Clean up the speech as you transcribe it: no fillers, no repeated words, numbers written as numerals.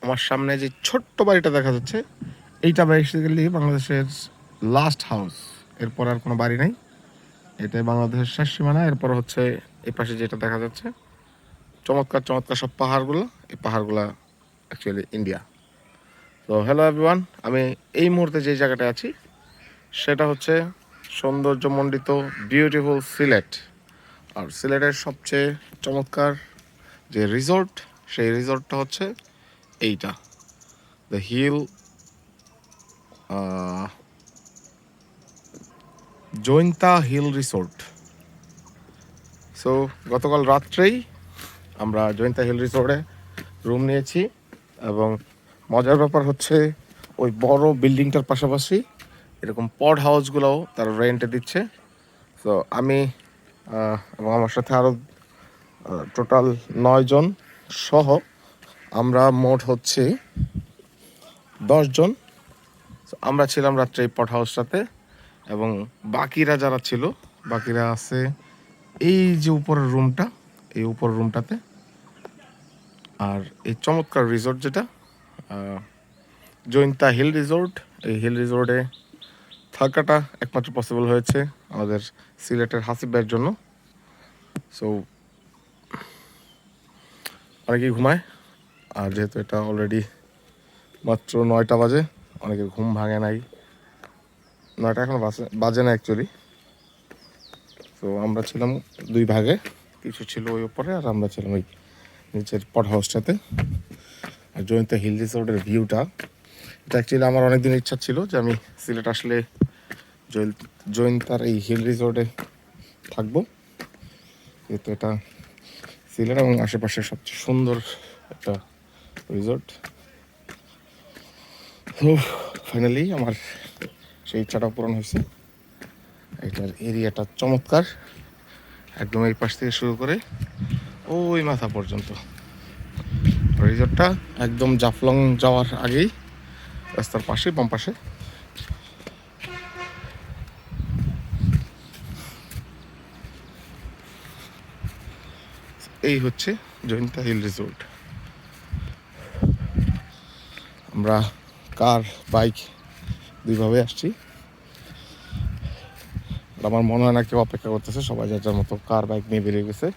আমার সামনে যে ছোট্ট বাড়িটা দেখা যাচ্ছে, এইটা বেসিক্যালি বাংলাদেশের লাস্ট হাউস। এরপর আর কোনো বাড়ি নাই, এটাই বাংলাদেশের শেষ সীমানা। এরপর হচ্ছে এই পাশে যেটা দেখা যাচ্ছে চমৎকার চমৎকার সব পাহাড়গুলো, এই পাহাড়গুলো অ্যাকচুয়ালি ইন্ডিয়া। তো হ্যালো এভরিওয়ান, আমি এই মুহূর্তে যে জায়গাটায় আছি সেটা হচ্ছে সৌন্দর্যমণ্ডিত বিউটিফুল সিলেট। আর সিলেটের সবচেয়ে চমৎকার যে রিসোর্ট, সেই রিসোর্টটা হচ্ছে এইটা, the hill Jaintia hill resort. So গতকাল রাত্রেই আমরা জৈন্তা হিল রিসোর্টে রুম নিয়েছি, এবং মজার ব্যাপার হচ্ছে ওই বড় বিল্ডিংটার পাশাপাশি এরকম পড হাউসগুলোও তারা রেন্টে দিচ্ছে। তো আমি এবং আমার সাথে আরও টোটাল 9 জন সহ আমরা মোট হচ্ছে 10 জন। আমরা ছিলাম রাত্রে এই পড হাউসটাতে, এবং বাকিরা যারা ছিল, বাকিরা আছে এই যে উপরের রুমটা, এই উপরের রুমটাতে। আর এই চমৎকার রিসোর্ট যেটা জৈন্তা হিল রিসোর্ট, এই হিল রিসোর্টে থাকাটা একমাত্র পসিবল হয়েছে আমাদের সিলেটের হাসিব ভাইয়ের জন্য। সো অনেকেই ঘুমায়, আর যেহেতু এটা অলরেডি মাত্র 9টা বাজে, অনেকের ঘুম ভাঙে নাই। 9টা এখন বাজে না অ্যাকচুয়ালি। তো আমরা ছিলাম 2 ভাগে, কিছু ছিল ওই উপরে আর আমরা ছিলাম ওই নিচের পড হাউসটাতে। আর জয়ন্তা হিল রিসোর্টের ভিউটা, এটা অ্যাকচুয়ালি আমার অনেক দিন ইচ্ছা ছিল যে আমি সিলেট আসলে জয়ন্তার এই হিল রিসোর্টে থাকবো, যেহেতু এটা সিলেট এবং আশেপাশে সবচেয়ে সুন্দর একটা রিসোর্ট। তো ফাইনালি আমার সেই ইচ্ছাটা পূরণ হয়েছে। এটার এরিয়াটা চমৎকার, একদম এই পাশ থেকে শুরু করে ওই মাথা পর্যন্ত। রিসোর্টটা একদম জাফলং যাওয়ার আগেই রাস্তার পাশে, বাম পাশে। এই হচ্ছে জয়ন্তা হিল রিসোর্ট। আমরা কার বাইক দুইভাবে আসছি। আমার মনে হয় না কেউ অপেক্ষা করতেছে, সবাই যার যার মতো কার বাইক নিয়ে বেরিয়ে গেছে।